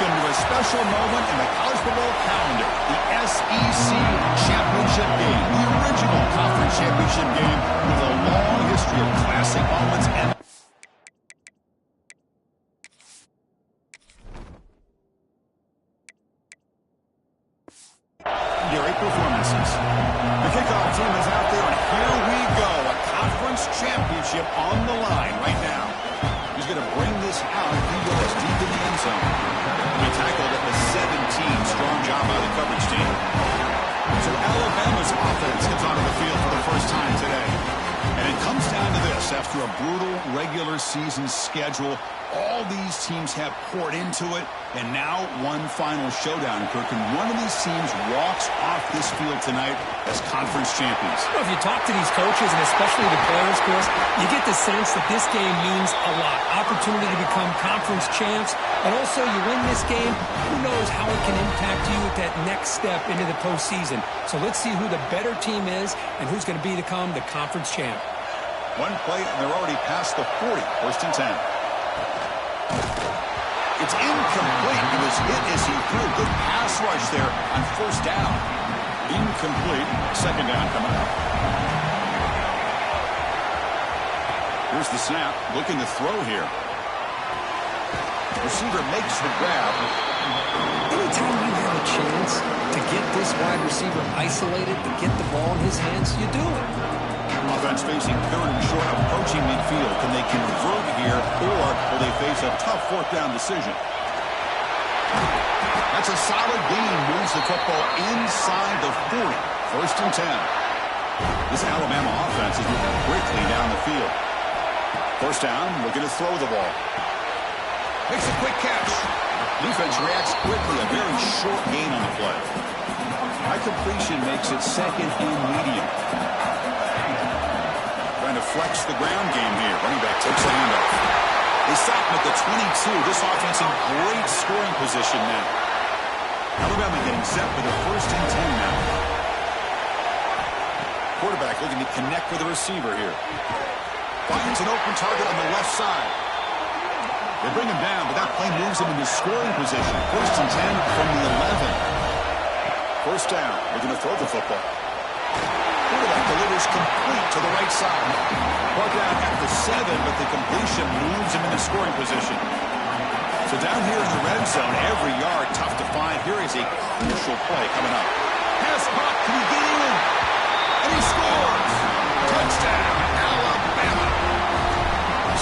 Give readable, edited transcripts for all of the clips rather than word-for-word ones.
Welcome to a special moment in the college football calendar, the SEC Championship Game, the original conference championship game with a long history of classic moments and great performances. The kickoff team is out there, and here we go, a conference championship on the line right now. He's going to bring this out. He goes deep in the end zone. He tackled at the 17. Strong job by the coverage team. So Alabama's offense gets onto the field for the first time today. And it comes down to this. After a brutal regular season schedule, all these teams have poured into it, and now one final showdown, Kirk, and one of these teams walks off this field tonight as conference champions. Well, if you talk to these coaches, and especially the players, Chris, you get the sense that this game means a lot. Opportunity to become conference champs, and also you win this game, who knows how it can impact you at that next step into the postseason. So let's see who the better team is and who's going to become the conference champ. One play, and they're already past the 40, first and 10. It's incomplete. He was hit as he threw. Good pass rush there on first down. Incomplete. Second down coming up. Here's the snap. Looking to throw here. Receiver makes the grab. Anytime you have a chance to get this wide receiver isolated, to get the ball in his hands, you do it. Offense facing third and short, approaching midfield. Can they convert here, or will they face a tough fourth down decision? That's a solid gain. Moves the football inside the 40. First and 10. This Alabama offense is moving quickly down the field. First down, looking to throw the ball. Makes a quick catch. Defense reacts quickly. A very short gain on the play. High completion makes it second and medium. Trying to flex the ground game here. Running back takes a handoff. They stop him at the 22. This offense in great scoring position now. Alabama getting set for the first and 10 now. Quarterback looking to connect with the receiver here. Finds an open target on the left side. They bring him down, but that play moves him into scoring position. First and 10 from the 11. First down. Looking to throw the football. Quarterback delivers complete to the right side. Brought down at the 7, but the completion moves him into scoring position. So down here in the red zone, every yard tough to find. Here is a crucial play coming up. Pass caught. Can he get in? And he scores! Touchdown, Alabama!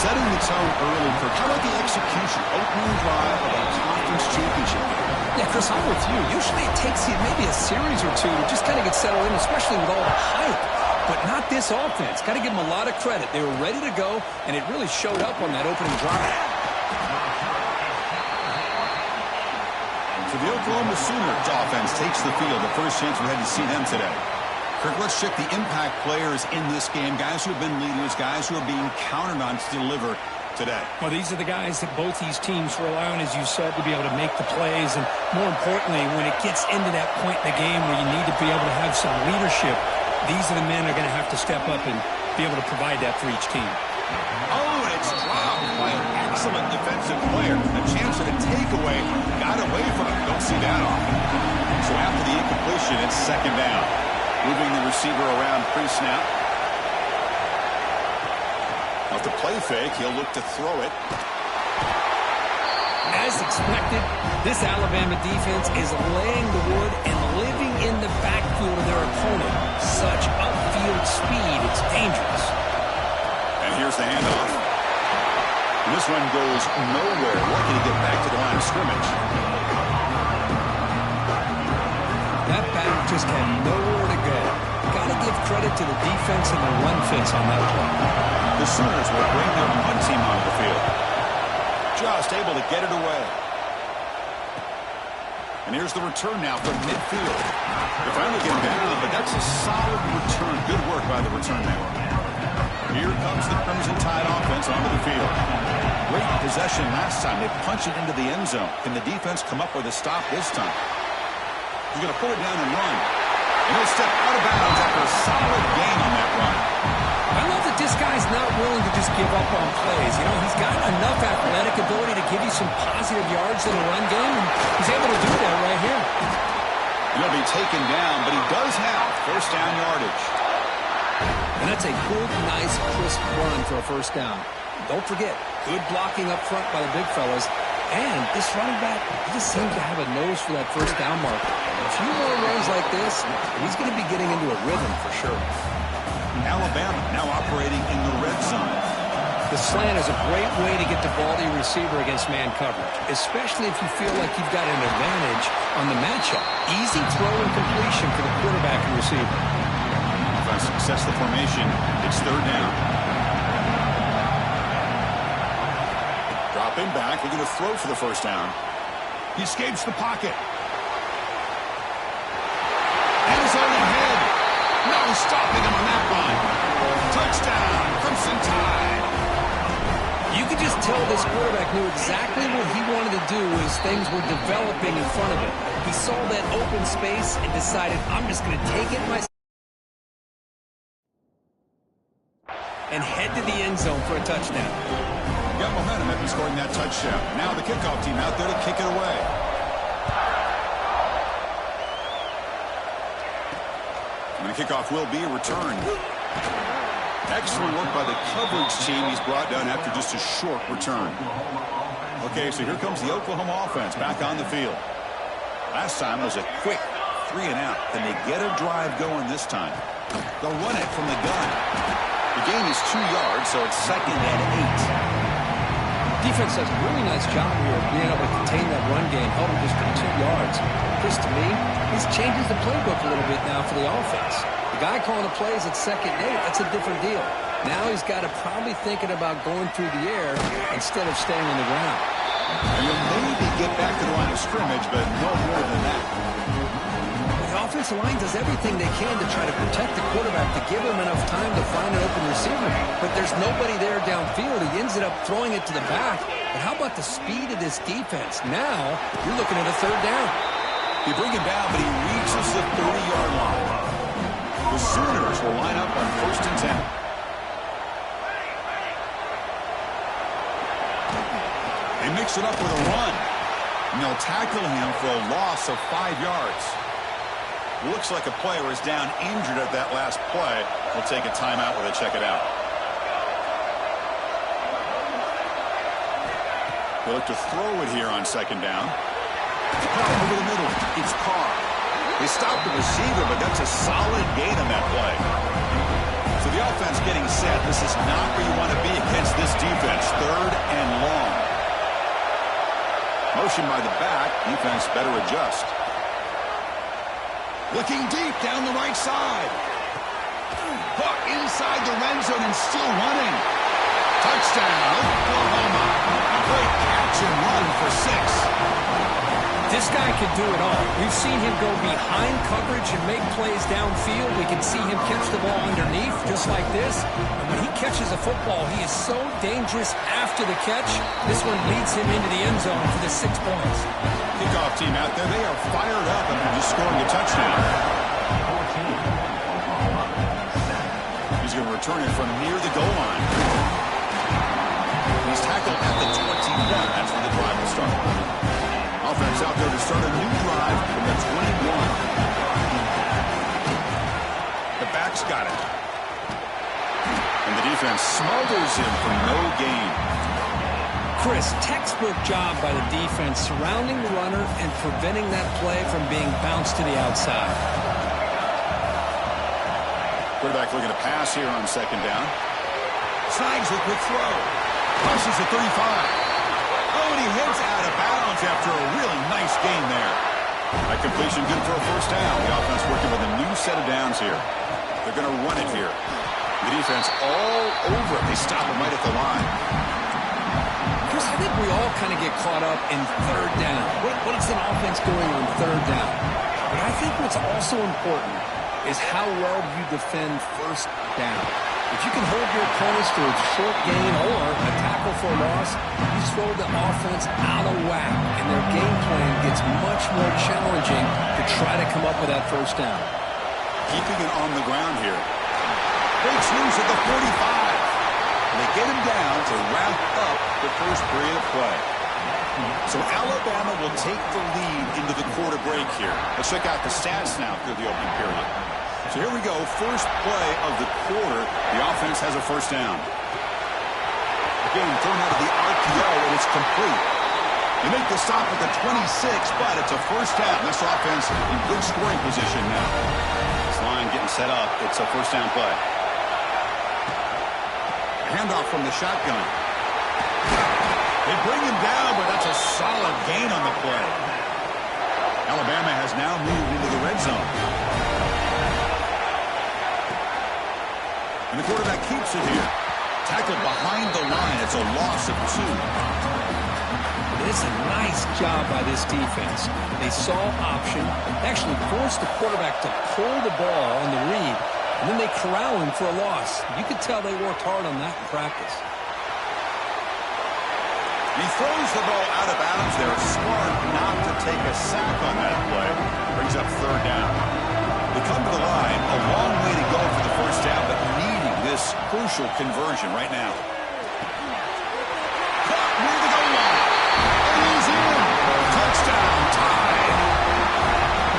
Setting the tone early for how about the execution? Opening drive of a conference championship game. Yeah, Chris, I'm with you. Usually it takes you maybe a series or two to just kind of get settled in, especially with all the hype. But not this offense. Got to give them a lot of credit. They were ready to go, and it really showed up on that opening drive. So the Oklahoma Sooners offense takes the field. The first chance we had to see them today. Kirk, let's check the impact players in this game. Guys who have been leaders, guys who are being counted on to deliver today. Well, these are the guys that both these teams rely on, as you said, to be able to make the plays. And more importantly, when it gets into that point in the game where you need to be able to have some leadership, these are the men that are going to have to step up and be able to provide that for each team. Oh, and it's dropped by an excellent defensive player. A chance at a takeaway. Got away from it. Don't see that often. So after the incompletion, it's second down. Moving the receiver around pre-snap. Off the play fake, he'll look to throw it. As expected, this Alabama defense is laying the wood and living in the backfield of their opponent. Such upfield speed, it's dangerous. And here's the handoff. And this one goes nowhere. Lucky to get back to the line of scrimmage. That back just had nowhere to go. Got to give credit to the defense and the run fits on that play. The Sooners will bring their punt team onto the field. Just able to get it away. And here's the return now from midfield. They're finally getting back, but that's a solid return. Good work by the return man. Here comes the Crimson Tide offense onto the field. Great possession last time. They punch it into the end zone. Can the defense come up with a stop this time? He's going to pull it down and run. And he'll step out of bounds after a solid gain on that run. I love that this guy's not willing to just give up on plays. You know, he's got enough athletic ability to give you some positive yards in the run game, and he's able to do that right here. He'll be taken down, but he does have first down yardage. And that's a good, nice, crisp run for a first down. Don't forget, good blocking up front by the big fellas. And this running back, he just seems to have a nose for that first down marker. A few more runs like this, he's going to be getting into a rhythm for sure. Alabama now operating in the red zone. The slant is a great way to get the ball to your receiver against man coverage, especially if you feel like you've got an advantage on the matchup. Easy throw and completion for the quarterback and receiver. Offense success the formation. It's third down. Dropping back, looking to throw for the first down. He escapes the pocket. End zone ahead. No stopping him on that run. Touchdown, Crimson Tide. You could just tell this quarterback knew exactly what he wanted to do as things were developing in front of him. He saw that open space and decided, I'm just going to take it myself and head to the end zone for a touchdown. Got momentum after scoring that touchdown. Now the kickoff team out there to kick it away. And the kickoff will be a return. Excellent work by the coverage team. He's brought down after just a short return. Okay, so here comes the Oklahoma offense back on the field. Last time was a quick 3 and out. Can they get a drive going this time? They'll run it from the gun. The gain is 2 yards, so it's 2nd and 8. Defense does a really nice job here of being able to contain that run game, held him just for 2 yards. Chris, to me, this changes the playbook a little bit now for the offense. The guy calling the plays at 2nd and 8, that's a different deal. Now he's got to probably thinking about going through the air instead of staying on the ground. And you'll maybe get back to the line of scrimmage, but no more than that. The offensive line does everything they can to try to protect the quarterback to give him enough time to find an open receiver. But there's nobody there downfield. He ends up throwing it to the back. But how about the speed of this defense? Now you're looking at a third down. You bring him down, but he reaches the 30-yard line. The Sooners will line up on 1st and 10. They mix it up with a run. And they'll tackle him for a loss of 5 yards. Looks like a player is down injured at that last play. We'll take a timeout while they check it out. They look to throw it here on 2nd down. Over the middle, it's Carr. They stop the receiver, but that's a solid gain on that play. So the offense getting set. This is not where you want to be against this defense. 3rd and long. Motion by the back. Defense better adjust. Looking deep down the right side. Hook inside the red zone and still running. Touchdown, Oklahoma. A great catch and run for 6. This guy can do it all. We've seen him go behind coverage and make plays downfield. We can see him catch the ball underneath just like this. And when he catches a football, he is so dangerous after the catch. This one leads him into the end zone for the 6 points. Kickoff team out there, they are fired up after just scoring a touchdown. He's going to return it from near the goal line. He's tackled at the 21. That's where the drive will start. Offense out there to start a new drive from the 21. The back's got it. And the defense smothers him for no gain. Chris, textbook job by the defense surrounding the runner and preventing that play from being bounced to the outside. Quarterback looking to pass here on 2nd down. Slides with the throw. Crosses the 35. Oh, and he hits out of bounds after a really nice gain there. That completion good for a first down. The offense working with a new set of downs here. They're going to run it here. The defense all over it. They stop him right at the line. Chris, I think we all kind of get caught up in 3rd down. What is an offense doing on 3rd down? But I think what's also important is how well you defend 1st down. If you can hold your opponents to a short gain or a tackle for a loss, you throw the offense out of whack, and their game plan gets much more challenging to try to come up with that 1st down. Keeping it on the ground here. Breaks loose at the 45. And they get him down to wrap up the first period of play. So Alabama will take the lead into the quarter break here. Let's check out the stats now through the opening period. So here we go. First play of the quarter. The offense has a first down. Again, thrown out of the RPO, and it's complete. They make the stop at the 26, but it's a first down. This offense in good scoring position now. This line getting set up. It's a first down play. Handoff from the shotgun. They bring him down, but that's a solid gain on the play. Alabama has now moved into the red zone. And the quarterback keeps it here. Tackled behind the line. It's a loss of 2. It's a nice job by this defense. They saw option, actually forced the quarterback to pull the ball on the read, and then they corral him for a loss. You could tell they worked hard on that in practice. He throws the ball out of bounds there. Smart not to take a sack on that play. Brings up third down. They come to the line. A long way to go for the first down, but needing this crucial conversion right now. Caught near the goal line. And he's in. Touchdown tie.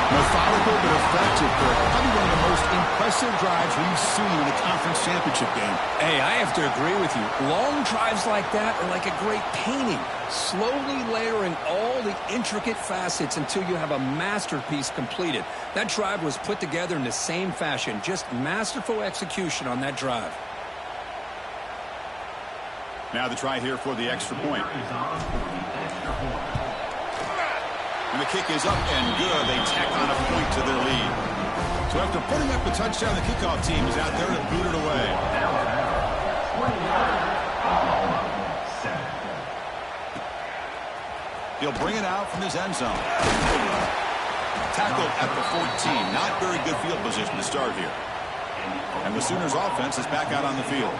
Methodical but effective, Kirk. Probably one of the most impressive drives we've seen in the conference championship game. Hey, I have to agree with you. Long drives like that are like a great painting. Slowly layering all the intricate facets until you have a masterpiece completed. That drive was put together in the same fashion. Just masterful execution on that drive. Now the try here for the extra point. And the kick is up and good. They tack on a point to their lead. So after putting up the touchdown, the kickoff team is out there to boot it away. He'll bring it out from his end zone. Tackled at the 14. Not very good field position to start here. And the Sooners offense is back out on the field.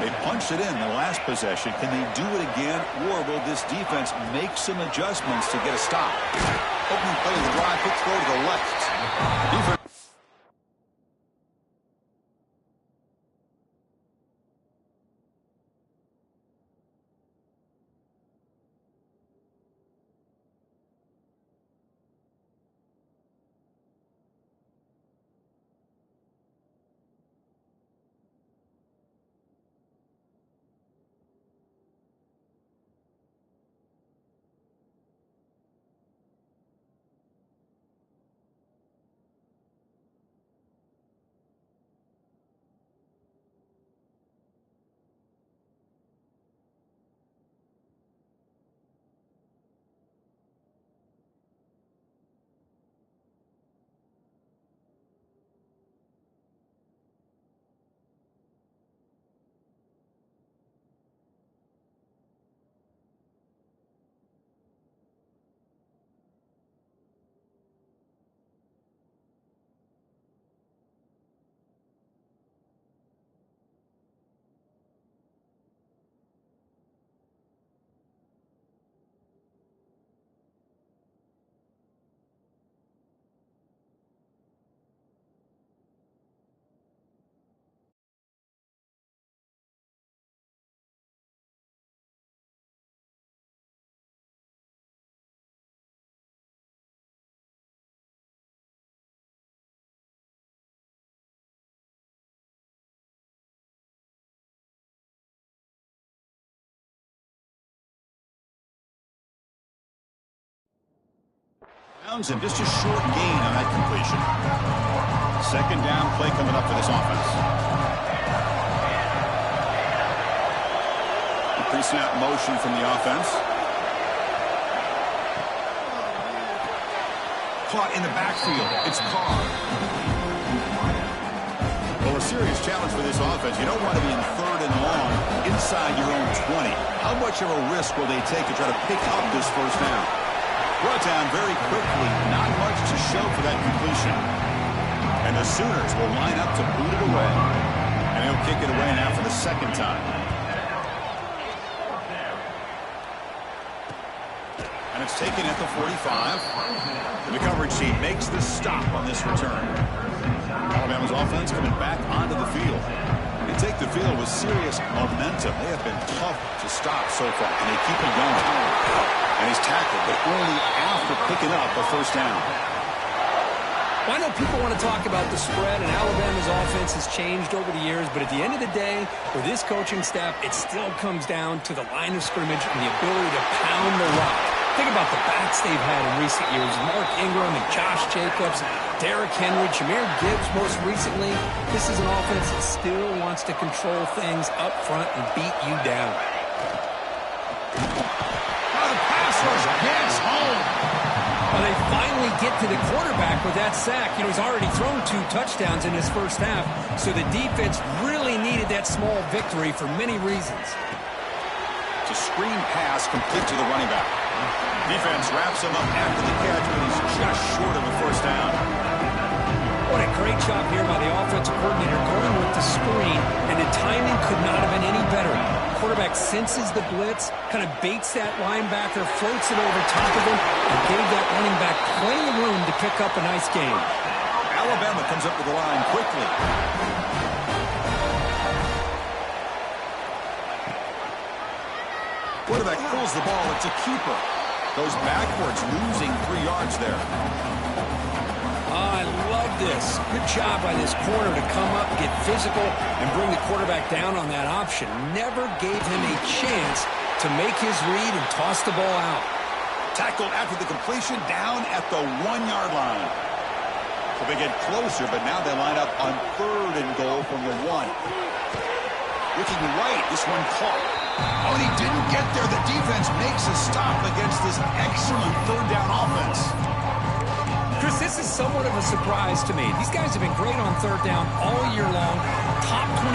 They punched it in the last possession. Can they do it again, or will this defense make some adjustments to get a stop? Opening play of the drive, quick throw to the left. Defense. And just a short gain on that completion. Second down play coming up for this offense. Pre-snap motion from the offense. Caught in the backfield. It's Carr. Well, a serious challenge for this offense. You don't want to be in third and long inside your own 20. How much of a risk will they take to try to pick up this first down? Brought down very quickly. Not much to show for that completion. And the Sooners will line up to boot it away. And he'll kick it away now for the second time. And it's taken at the 45. The coverage team makes the stop on this return. Alabama's offense coming back onto the field. take the field with serious momentum. They have been tough to stop so far, and they keep it going. And he's tackled, but only after picking up a first down. Well, I know people want to talk about the spread, and Alabama's offense has changed over the years, but at the end of the day, for this coaching staff, it still comes down to the line of scrimmage and the ability to pound the rock. Think about the backs they've had in recent years. Mark Ingram and Josh Jacobs, Derrick Henry, Jahmyr Gibbs most recently. This is an offense that still wants to control things up front and beat you down. The pass rush gets home. Well, they finally get to the quarterback with that sack. You know, he's already thrown 2 touchdowns in his first half, so the defense really needed that small victory for many reasons. To screen pass complete to the running back. Defense wraps him up after the catch, but he's just short of a first down. What a great job here by the offensive coordinator going with the screen, and the timing could not have been any better. Quarterback senses the blitz, kind of baits that linebacker, floats it over top of him, and gave that running back plenty of room to pick up a nice game. Alabama comes up with the line quickly. Quarterback pulls the ball. It's a keeper. Goes backwards, losing 3 yards there. I love this. Good job by this corner to come up, get physical, and bring the quarterback down on that option. Never gave him a chance to make his read and toss the ball out. Tackled after the completion down at the 1-yard line. So they get closer, but now they line up on 3rd and goal from the 1. Looking right, this one caught. Oh, and he didn't get there. The defense makes a stop against this excellent 3rd down offense. Chris, this is somewhat of a surprise to me. These guys have been great on 3rd down all year long, top 25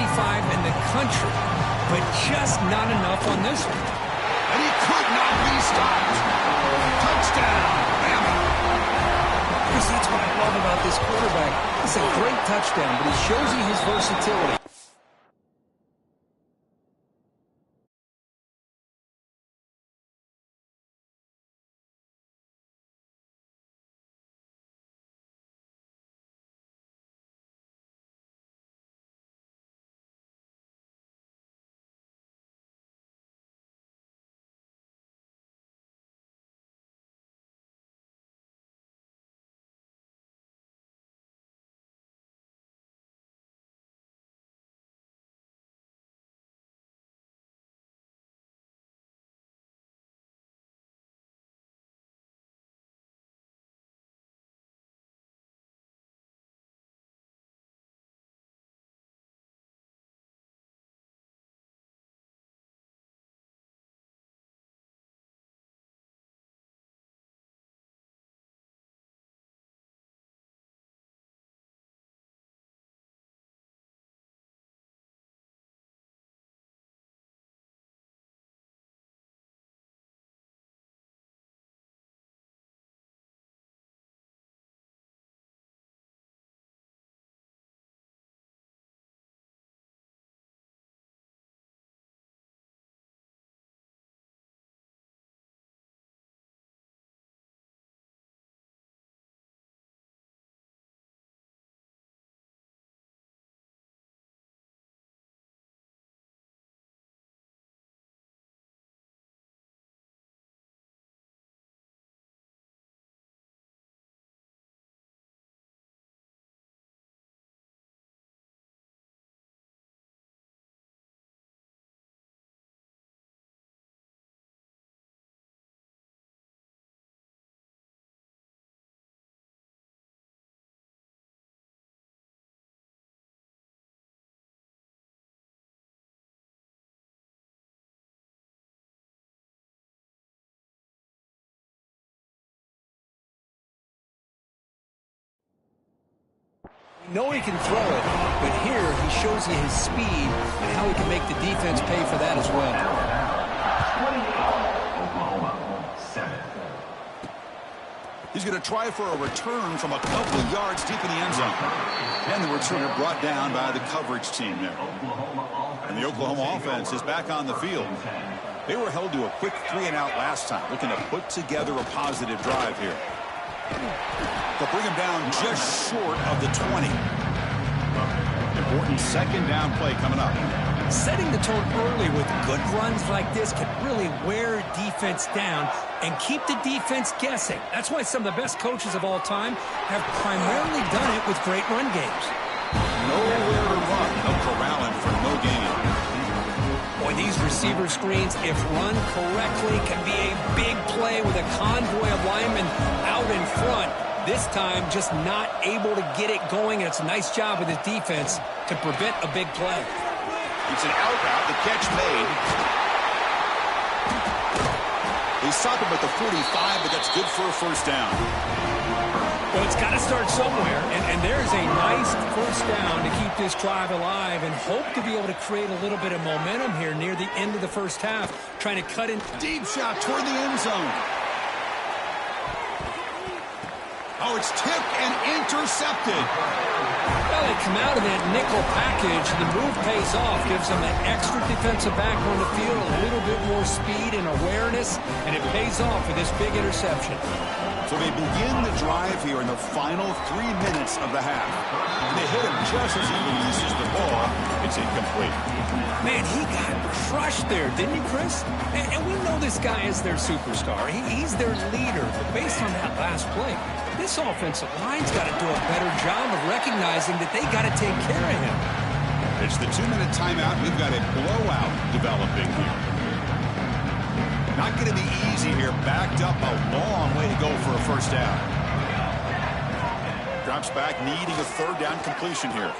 in the country, but just not enough on this one. And he could not be stopped. Touchdown, Bama. Chris, that's what I love about this quarterback. It's a great touchdown, but he shows you his versatility. You know he can throw it, but here he shows you his speed and how he can make the defense pay for that as well. He's going to try for a return from a couple of yards deep in the end zone. And the returner brought down by the coverage team there. And the Oklahoma offense is back on the field. They were held to a quick 3-and-out last time, looking to put together a positive drive here. They'll bring him down just short of the 20. important second down play coming up. Setting the tone early with good runs like this can really wear defense down and keep the defense guessing. That's why some of the best coaches of all time have primarily done it with great run games. Nowhere to run. They'll corral him for no gain. Boy, these receiver screens, if run correctly, can be a big play with a convoy of linemen out in front. This time, just not able to get it going, and it's a nice job with his defense to prevent a big play. It's an out route. The catch made. They stop him at the 45, but that's good for a first down. Well, it's got to start somewhere, and there's a nice first down to keep this drive alive and hope to be able to create a little bit of momentum here near the end of the first half, trying to cut in. Deep shot toward the end zone. Oh, it's tipped and intercepted. Well, they come out of that nickel package, and the move pays off, gives them an extra defensive back on the field, a little bit more speed and awareness, and it pays off with this big interception. So they begin the drive here in the final 3 minutes of the half. And they hit him just as he releases the ball. It's incomplete. Man, he got crushed there, didn't he, Chris? And we know this guy is their superstar. He's their leader. But based on that last play, this offensive line's got to do a better job of recognizing that they got to take care of him. It's the 2-minute timeout. We've got a blowout developing here. Not going to be easy here. Backed up a long way to go for a first down. Drops back, needing a third down completion here.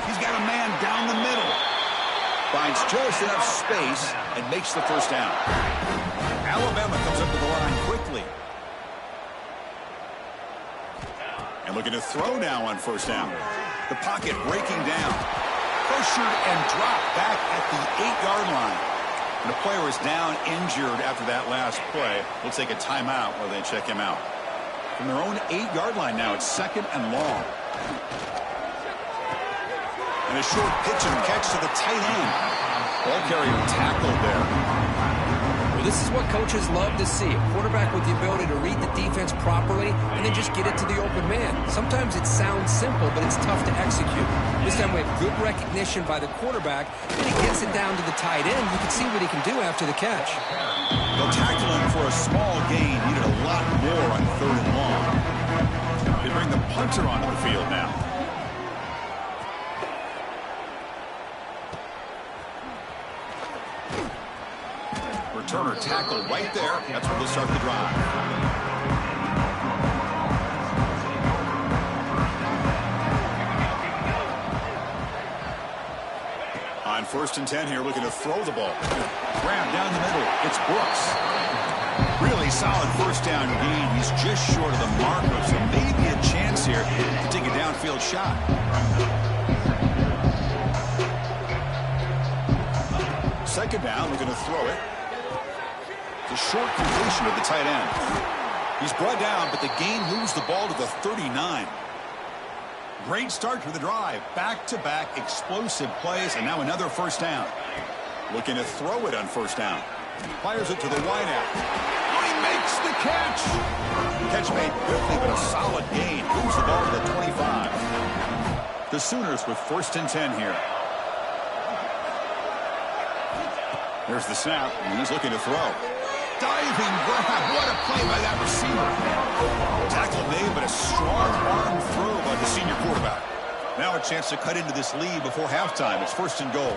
He's got a man down the middle. Finds just enough space and makes the first down. Alabama comes up to the line quickly. And looking to throw now on first down. The pocket breaking down. Pressured and dropped back at the 8-yard line. And the player is down injured after that last play. We'll take a timeout while they check him out. From their own 8-yard line now, it's second and long. And a short pitch and catch to the tight end. Ball carrier tackled there. Well, this is what coaches love to see. A quarterback with the ability to read the defense properly and then just get it to the open man. Sometimes it sounds simple, but it's tough to execute. This time we have good recognition by the quarterback, and he gets it down to the tight end. You can see what he can do after the catch. They'll tackle him for a small gain. Needed a lot more on third and long. They bring the punter onto the field now. Returner tackled right there. That's where they'll start the drive. On 1st and 10 here, looking to throw the ball. Grab down the middle. It's Brooks. Really solid first down gain. He's just short of the marker, so maybe a chance here to take a downfield shot. Second down, looking to throw it. A short completion of the tight end. He's brought down, but the gain moves the ball to the 39. Great start to the drive. Back-to-back explosive plays, and now another first down. Looking to throw it on first down. Fires it to the wideout. Oh, he makes the catch! Catch made quickly, but a solid gain. Moves the ball to the 25. The Sooners with 1st and 10 here. There's the snap, and he's looking to throw. Diving grab. What a play by that receiver. Tackle made, but a strong arm throw by the senior quarterback. Now a chance to cut into this lead before halftime. It's 1st and goal.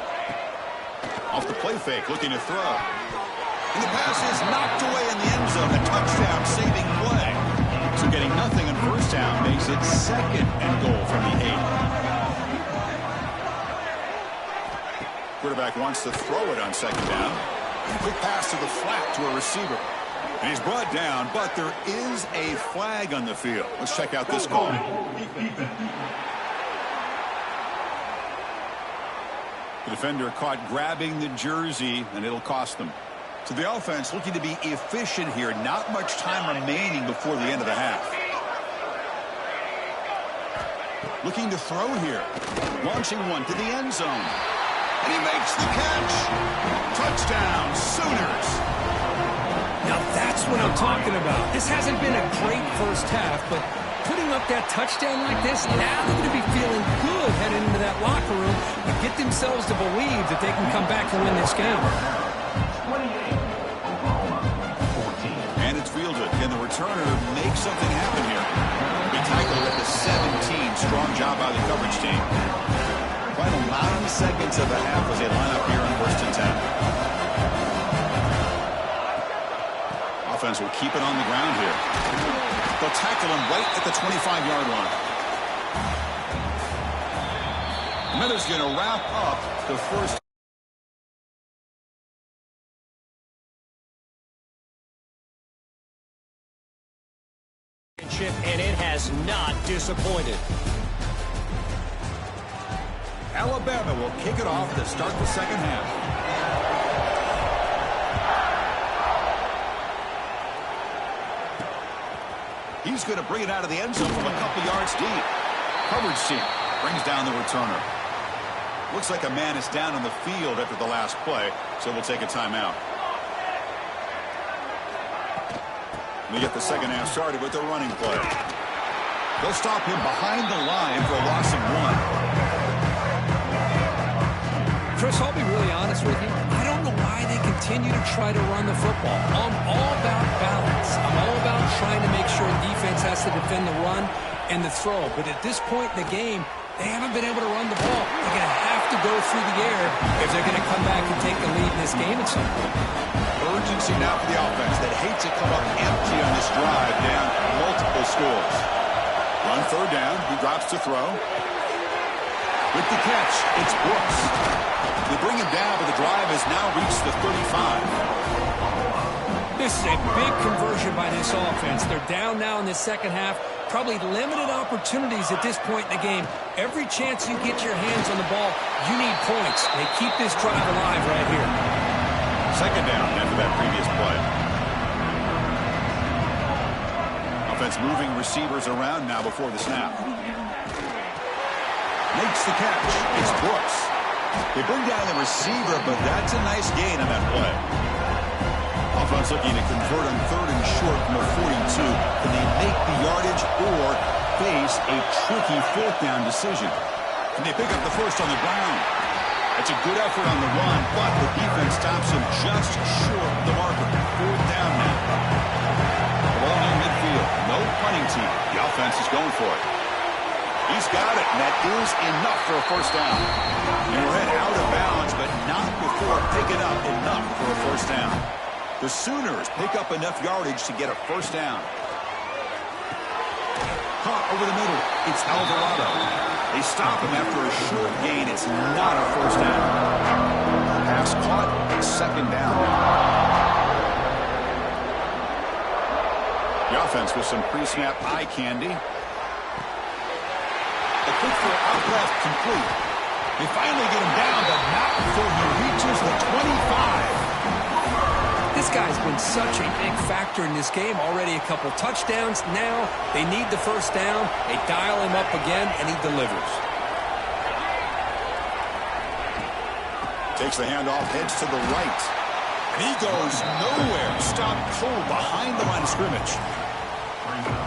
Off the play fake, looking to throw. And the pass is knocked away in the end zone. A touchdown saving play. So getting nothing on first down makes it 2nd and goal from the 8. Quarterback wants to throw it on 2nd down. Quick pass to the flat to a receiver. And he's brought down, but there is a flag on the field. Let's check out this call. The defender caught grabbing the jersey, and it'll cost them. So the offense looking to be efficient here. Not much time remaining before the end of the half. Looking to throw here. Launching one to the end zone. And he makes the catch. Touchdown, Sooners. Now that's what I'm talking about. This hasn't been a great first half, but putting up that touchdown like this, now they're going to be feeling good heading into that that locker room and get themselves to believe that they can come back and win this game. And it's fielded. Can the returner make something happen here? He tackled at the 17. Strong job by the coverage team. Final 9 seconds of the half as they line up here on 1st and 10. Offense will keep it on the ground here. They'll tackle him right at the 25-yard line. Miller's going to wrap up the first. And it has not disappointed. Alabama will kick it off to start the second half. He's going to bring it out of the end zone from a couple yards deep. Coverage team brings down the returner. Looks like a man is down on the field after the last play, so we'll take a timeout. We get the second half started with the running play. They'll stop him behind the line for a loss of 1. Chris, I'll be really honest with you. I don't know why they continue to try to run the football. I'm all about balance. I'm all about trying to make sure defense has to defend the run and the throw. But at this point in the game, they haven't been able to run the ball. They're going to have to go through the air if they're going to come back and take the lead in this game at some point. Urgency now for the offense that hates to come up empty on this drive, down multiple scores. On 3rd down, he drops to throw. With the catch, it's Brooks. They bring him down, but the drive has now reached the 35. This is a big conversion by this offense. They're down now in the second half. Probably limited opportunities at this point in the game. Every chance you get your hands on the ball, you need points. They keep this drive alive right here. Second down after that previous play. Offense moving receivers around now before the snap. Makes the catch. It's Brooks. They bring down the receiver, but that's a nice gain on that play. Offense looking to convert on 3rd and short from a 42. Can they make the yardage or face a tricky 4th down decision? Can they pick up the first on the ground? It's a good effort on the run, but the defense stops him just short of the marker. 4th down now. The ball near midfield. No punting team. The offense is going for it. He's got it, and that is enough for a first down. They were head out of bounds, but not before picking up enough for a first down. The Sooners pick up enough yardage to get a first down. Caught over the middle. It's Alvarado. They stop him after a short gain. It's not a first down. Pass caught. Second down. The offense with some pre-snap eye candy. The quick throw out left complete. They finally get him down, but not before he reaches the 25. This guy's been such a big factor in this game. Already a couple touchdowns. Now they need the first down. They dial him up again, and he delivers. Takes the handoff, heads to the right. And he goes nowhere. Stopped cold behind the line of scrimmage.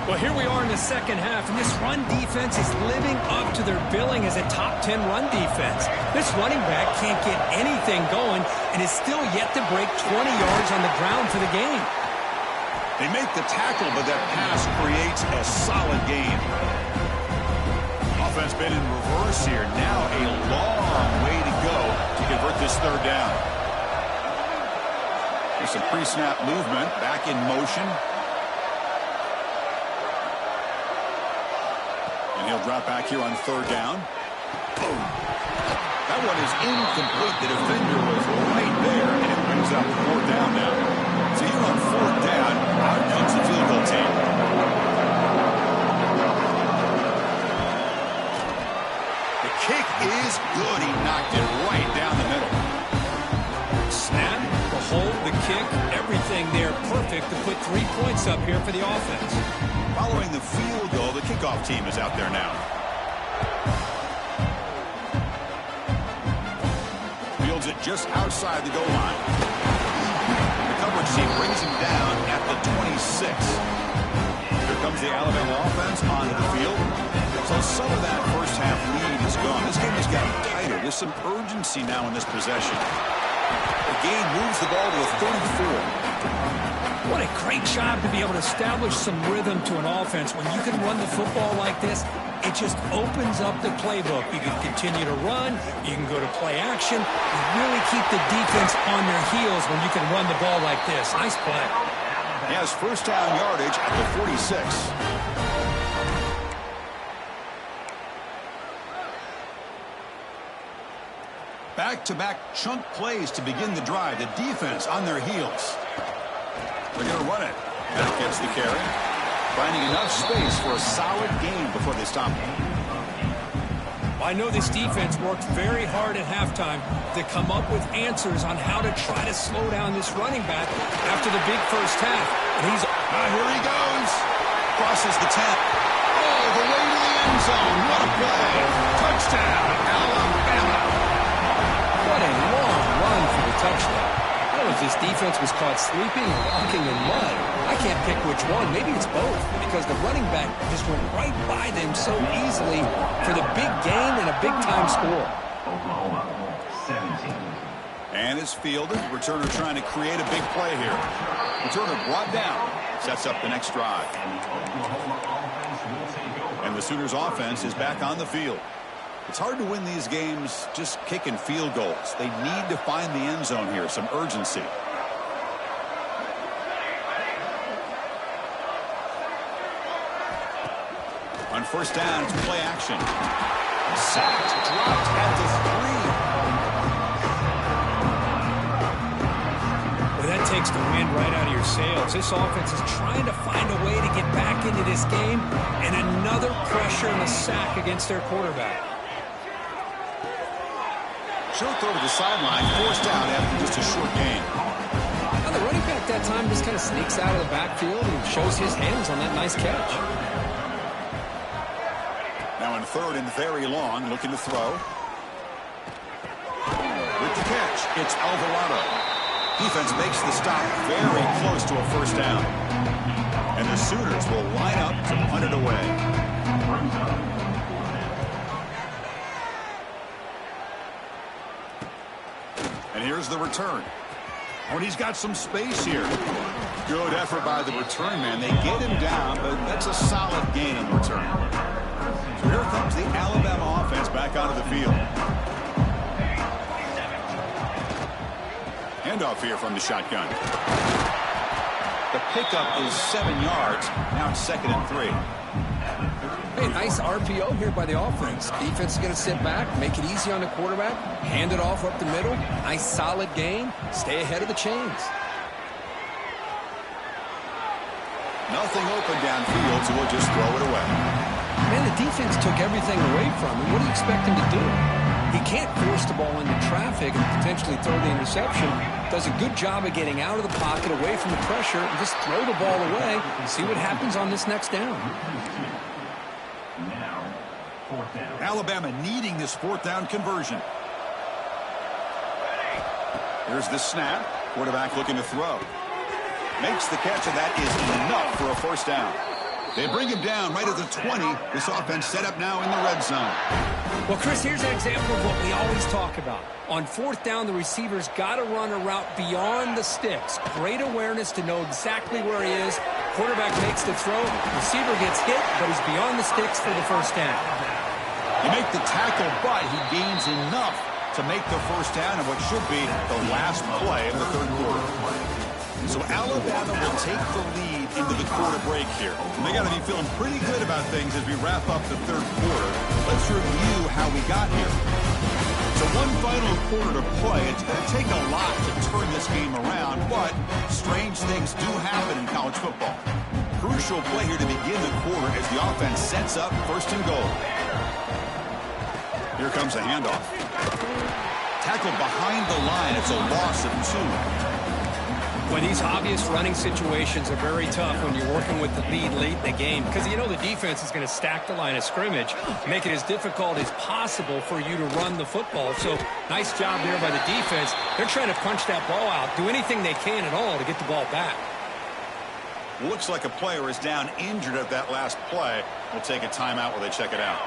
Well, here we are in the second half, and this run defense is living up to their billing as a top 10 run defense. This running back can't get anything going and is still yet to break 20 yards on the ground for the game. They make the tackle, but that pass creates a solid gain. Offense been in reverse here. Now a long way to go to convert this 3rd down. There's some pre-snap movement, back in motion. He'll drop back here on 3rd down. Boom. That one is incomplete. The defender was right there, and it brings up 4th down now. So here on 4th down, out comes the field goal team. The kick is good. He knocked it right down the middle. Snap, the hold, the kick, everything there perfect to put 3 points up here for the offense. Following the field goal, the kickoff team is out there now. Fields it just outside the goal line. The coverage team brings him down at the 26. Here comes the Alabama offense onto the field. So some of that first half lead is gone. This game has gotten tighter. There's some urgency now in this possession. The game moves the ball to a 34. What a great job to be able to establish some rhythm to an offense. When you can run the football like this, it just opens up the playbook. You can continue to run. You can go to play action. You really keep the defense on their heels when you can run the ball like this. Nice play. He has first down yardage at the 46. Back-to-back chunk plays to begin the drive. The defense on their heels. They're going to run it. That gets the carry. Finding enough space for a solid gain before they stop him. I know this defense worked very hard at halftime to come up with answers on how to try to slow down this running back after the big first half. And he's... here he goes. Crosses the 10. Oh, the way to the end zone. What a play. Touchdown, Alabama. What a long run for the touchdown. I don't know if this defense was caught sleeping or walking in mud. I can't pick which one. Maybe it's both, because the running back just went right by them so easily for the big gain and a big-time score. And it's fielded. Returner trying to create a big play here. Returner brought down. Sets up the next drive. And the Sooners offense is back on the field. It's hard to win these games just kicking field goals. They need to find the end zone here, some urgency. On first down, it's play action. Sacked, dropped at the 3. Well, that takes the wind right out of your sails. This offense is trying to find a way to get back into this game, and another pressure and a sack against their quarterback. Short throw to the sideline, forced out after just a short gain. Now the running back that time just kind of sneaks out of the backfield and shows his hands on that nice catch. Now in third and very long, looking to throw. With the catch, it's Alvarado. Defense makes the stop very close to a first down. And the Sooners will line up to punt it away. And here's the return. When he's got some space here. Good effort by the return man. They get him down, but that's a solid gain in the return. So here comes the Alabama offense back onto the field. Handoff here from the shotgun. The pickup is 7 yards. Now it's 2nd and 3. Hey, nice RPO here by the offense. Defense is going to sit back, make it easy on the quarterback, hand it off up the middle. Nice solid gain. Stay ahead of the chains. Nothing open downfield, so we'll just throw it away. Man, the defense took everything away from him. What do you expect him to do? He can't force the ball into traffic and potentially throw the interception. Does a good job of getting out of the pocket, away from the pressure, and just throw the ball away and see what happens on this next down. Alabama needing this 4th down conversion. Here's the snap. Quarterback looking to throw. Makes the catch, and that is enough for a first down. They bring him down right at the 20. This offense set up now in the red zone. Well, Chris, here's an example of what we always talk about. On 4th down, the receiver's got to run a route beyond the sticks. Great awareness to know exactly where he is. Quarterback makes the throw. Receiver gets hit, but he's beyond the sticks for the first down. You make the tackle, but he gains enough to make the first down in what should be the last play of the 3rd quarter. So Alabama will take the lead into the quarter break here. And they got to be feeling pretty good about things as we wrap up the 3rd quarter. Let's review how we got here. So one final quarter to play. It's going to take a lot to turn this game around, but strange things do happen in college football. Crucial play here to begin the quarter as the offense sets up 1st and goal. Here comes a handoff. Tackled behind the line. It's a loss of 2. Well, these obvious running situations are very tough when you're working with the lead late in the game, because you know the defense is going to stack the line of scrimmage, make it as difficult as possible for you to run the football. So nice job there by the defense. They're trying to punch that ball out, do anything they can at all to get the ball back. Looks like a player is down injured at that last play. We'll take a timeout while they check it out.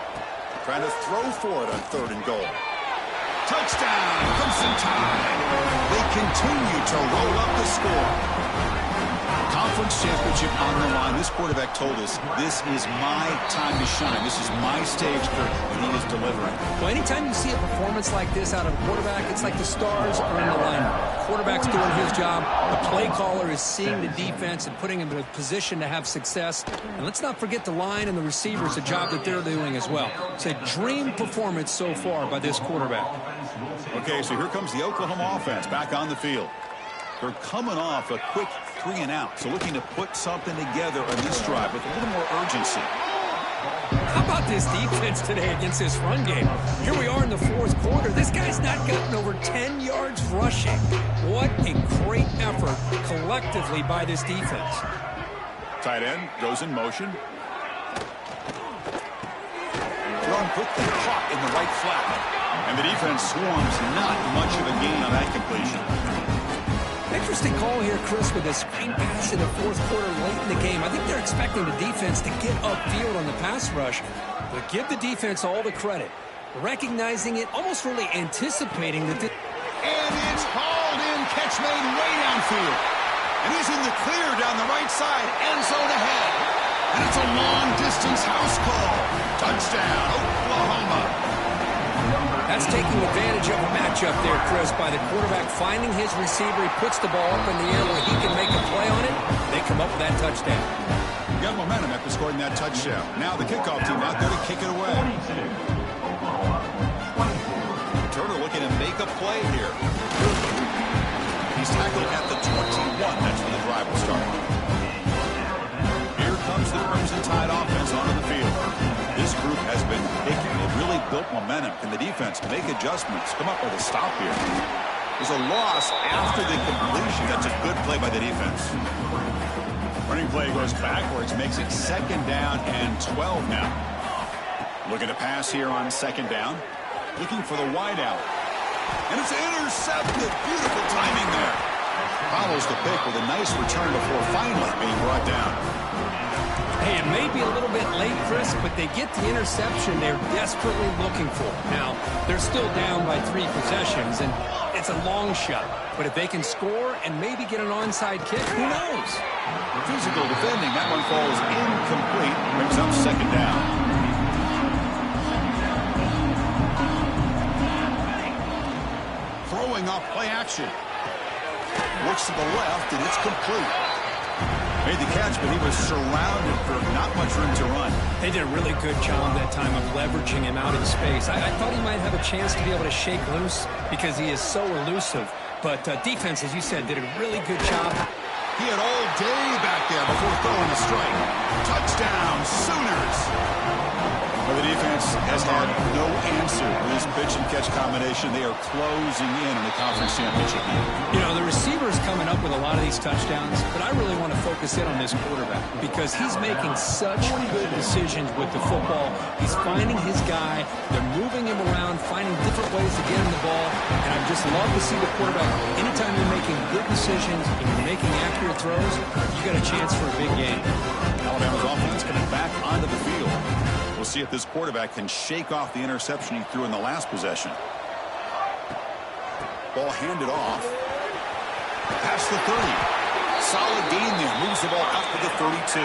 Trying to throw for it on 3rd and goal. Touchdown, Crimson Tide. They continue to roll up the score. Conference championship on the line. This quarterback told us, this is my time to shine. This is my stage, Kirk, and he is delivering. Well, anytime you see a performance like this out of a quarterback, it's like the stars are in alignment. Quarterback's doing his job. The play caller is seeing the defense and putting him in a position to have success. And let's not forget the line and the receivers, the job that they're doing as well. It's a dream performance so far by this quarterback. Okay, so here comes the Oklahoma offense back on the field. They're coming off a quick 3-and-out, so looking to put something together on this drive with a little more urgency. How about this defense today against this run game? Here we are in the 4th quarter. This guy's not gotten over 10 yards rushing. What a great effort collectively by this defense. Tight end goes in motion. Thrown quickly, caught in the right flat. And the defense swarms not much of a gain on that completion. Interesting call here, Chris, with a screen pass in the 4th quarter late in the game. I think they're expecting the defense to get upfield on the pass rush, but give the defense all the credit. Recognizing it, almost really anticipating that. And it's hauled in, catch made way downfield. And he's in the clear down the right side, end zone ahead. And it's a long-distance house call. Touchdown, Oklahoma. That's taking advantage of a matchup there, Chris, by the quarterback finding his receiver. He puts the ball up in the air where he can make a play on it. They come up with that touchdown. You got momentum after scoring that touchdown. Now the kickoff team out there to kick it away. Turner looking to make a play here. He's tackled at the 21. That's where the drive will start. Here comes the Crimson Tide offense onto the field. This group has been picking. They've really built momentum. Can the defense make adjustments? Come up with a stop here. There's a loss after the completion. That's a good play by the defense. Running play goes backwards, makes it 2nd down and 12 now. Looking to pass here on 2nd down. Looking for the wide out. And it's intercepted. Beautiful timing there. Follows the pick with a nice return before finally being brought down. Hey, it may be a little bit late, Chris, but they get the interception they're desperately looking for. Now, they're still down by 3 possessions, and it's a long shot. But if they can score and maybe get an onside kick, who knows? Physical defending. That one falls incomplete. Brings up 2nd down. Throwing off play action. Looks to the left, and it's complete. Made the catch, but he was surrounded for not much room to run. They did a really good job that time of leveraging him out in space. I thought he might have a chance to be able to shake loose because he is so elusive. But defense, as you said, did a really good job. He had all day back there before throwing a strike. Touchdown, Sooners! Well, the defense has had no answer with this pitch-and-catch combination. They are closing in on the conference championship. You know, the receiver's coming up with a lot of these touchdowns, but I really want to focus in on this quarterback because he's making such good decisions with the football. He's finding his guy. They're moving him around, finding different ways to get him the ball, and I just love to see the quarterback. Anytime you're making good decisions and you're making accurate throws, you got a chance for a big game. Alabama's offense coming back onto the field. We'll see if this quarterback can shake off the interception he threw in the last possession. Ball handed off. Past the 30. Solid gain there. Moves the ball out to the 32.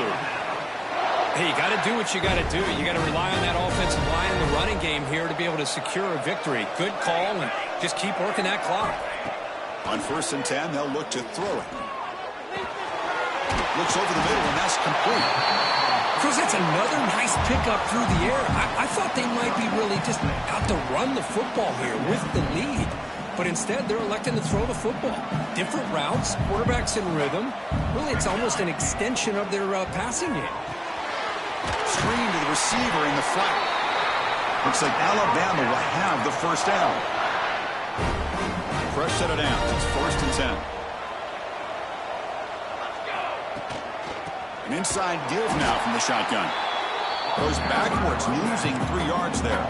Hey, you got to do what you got to do. You got to rely on that offensive line in the running game here to be able to secure a victory. Good call, and just keep working that clock. On 1st and 10, they'll look to throw it. Looks over the middle, and that's complete. Chris, that's another nice pickup through the air. I thought they might be really just out to run the football here with the lead. But instead, they're electing to throw the football. Different routes, quarterbacks in rhythm. Really, it's almost an extension of their passing game. Screen to the receiver in the flat. Looks like Alabama will have the 1st down. Fresh set of downs. It's 1st and 10. An inside give now from the shotgun. Goes backwards, losing 3 yards there.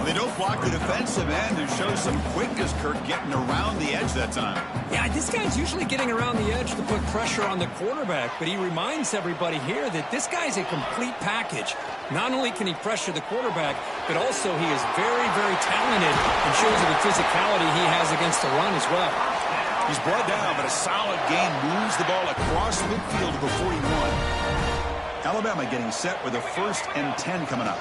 They don't block the defensive end and show some quickness, Kirk, getting around the edge that time. Yeah, this guy's usually getting around the edge to put pressure on the quarterback, but he reminds everybody here that this guy's a complete package. Not only can he pressure the quarterback, but also he is very, very talented and shows you the physicality he has against the run as well. He's brought down, but a solid gain moves the ball across midfield to the 41. Alabama getting set with a 1st and 10 coming up.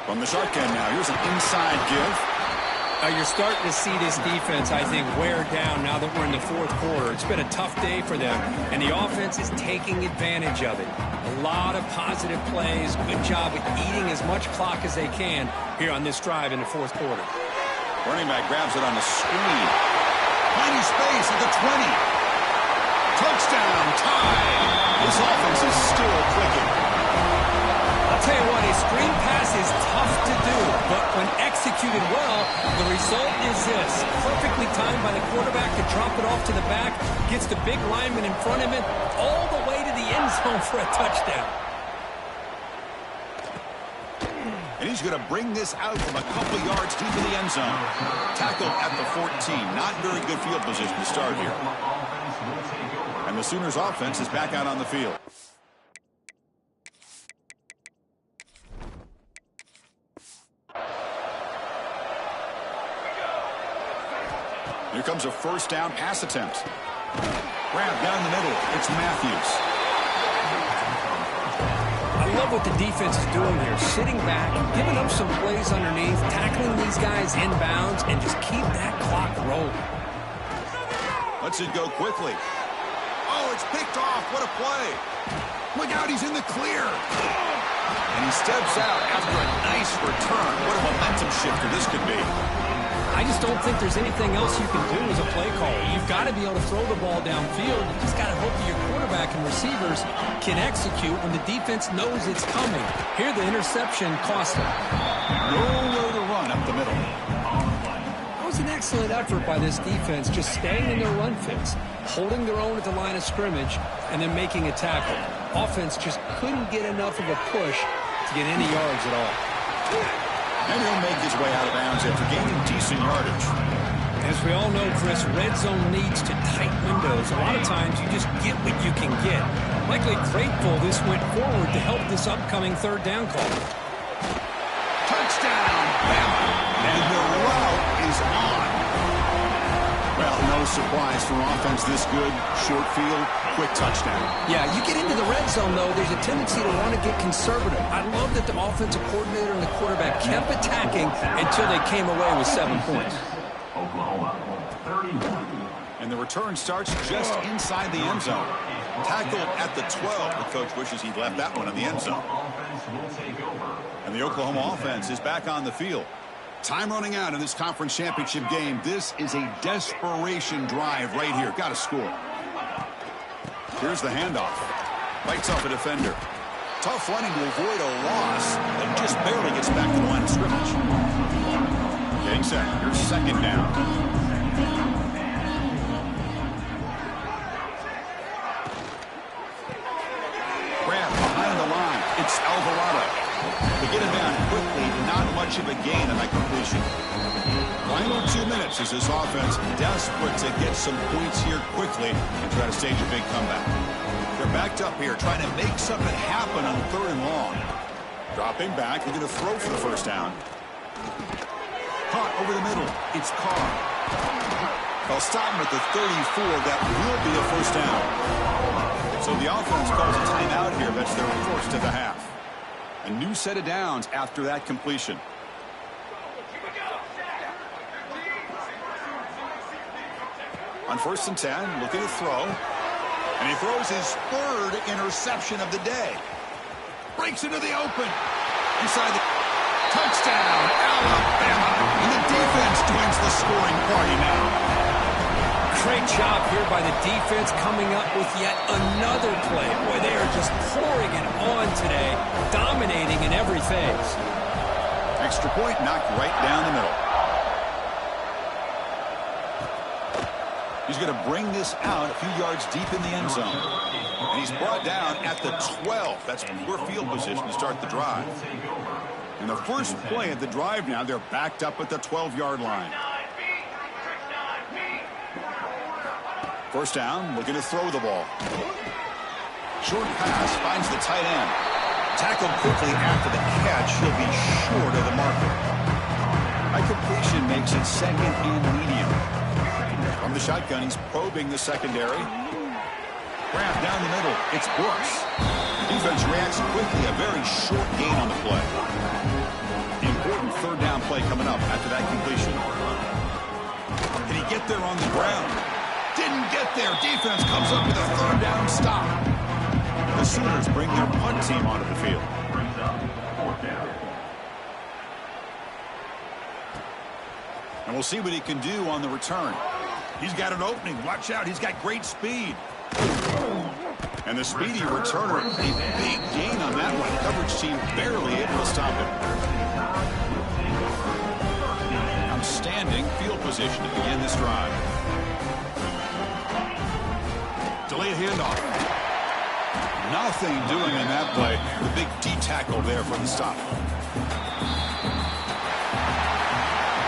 From the shotgun now, here's an inside give. You're starting to see this defense, I think, wear down now that we're in the 4th quarter. It's been a tough day for them, and the offense is taking advantage of it. A lot of positive plays. Good job at eating as much clock as they can here on this drive in the 4th quarter. Running back grabs it on the screen. Plenty space at the 20. Touchdown, tie. This offense is still clicking. I'll tell you what, a screen pass is tough to do, but when executed well, the result is this. Perfectly timed by the quarterback to drop it off to the back, gets the big lineman in front of him, all the way to the end zone for a touchdown. And he's going to bring this out from a couple yards deep in the end zone. Tackled at the 14. Not very good field position to start here. And the Sooners offense is back out on the field. Here comes a 1st down pass attempt. Grab down the middle. It's Matthews. I love what the defense is doing here. Sitting back, giving up some plays underneath, tackling these guys inbounds, and just keep that clock rolling. Lets it go quickly. Oh, it's picked off. What a play. Look out, he's in the clear. And he steps out after a nice return. What a momentum shifter this could be. I just don't think there's anything else you can do as a play caller. You've got to be able to throw the ball downfield. You just got to hope that your quarterback and receivers can execute when the defense knows it's coming. Here, the interception cost them. Nowhere to run up the middle. That was an excellent effort by this defense, just staying in their run fits, holding their own at the line of scrimmage, and then making a tackle. Offense just couldn't get enough of a push to get any yards at all. And he'll make his way out of bounds after gaining decent yardage. As we all know, Chris, red zone leads to tight windows. A lot of times you just get what you can get. Likely grateful this went forward to help this upcoming 3rd down call. Touchdown, Bama. And the route is on. Well, no surprise for offense this good. Short field, quick touchdown. Yeah, you get into the red zone, though, there's a tendency to want to get conservative. I love that the offensive coordinator and the quarterback kept attacking until they came away with 7 points. And the return starts just inside the end zone. Tackled at the 12. The coach wishes he'd left that one in the end zone. And the Oklahoma offense is back on the field. Time running out in this conference championship game. This is a desperation drive right here. Got to score. Here's the handoff. Bites off a defender. Tough running to avoid a loss, and just barely gets back to the line of scrimmage. Getting set. Here's 2nd down. Grab behind the line. It's Alvarado. They get him down quickly, not much of a gain on that completion. Final 2 minutes as this offense desperate to get some points here quickly and try to stage a big comeback. They're backed up here trying to make something happen on 3rd and long. Dropping back, they're going to throw for the 1st down. Caught over the middle. It's Carr. They'll stop him at the 34. That will be a 1st down. So the offense calls a timeout here. That's their 1st of the half. A new set of downs after that completion. On 1st and 10, looking to throw. And he throws his 3rd interception of the day. Breaks into the open. Inside the touchdown, Alabama. And the defense joins the scoring party now. Great job here by the defense coming up with yet another play. Boy, they are just pouring it on today, dominating in every phase. Extra point knocked right down the middle. He's going to bring this out a few yards deep in the end zone. And he's brought down at the 12. That's poor field position to start the drive. And the first play of the drive now, they're backed up at the 12-yard line. First down, looking to throw the ball. Short pass finds the tight end. Tackled quickly after the catch. He'll be short of the marker. High completion makes it second and medium. From the shotgun, he's probing the secondary. Grab down the middle. It's Brooks. Defense reacts quickly. A very short gain on the play. The important third down play coming up after that completion. Can he get there on the ground? Didn't get there. Defense comes up with a third down stop. The Sooners bring their punt team onto the field. And we'll see what he can do on the return. He's got an opening. Watch out. He's got great speed. And the speedy returner, a big gain on that one. Coverage team barely able to stop him. Outstanding field position to begin this drive. Delay handoff. Nothing doing in that play. The big D tackle there for the stop.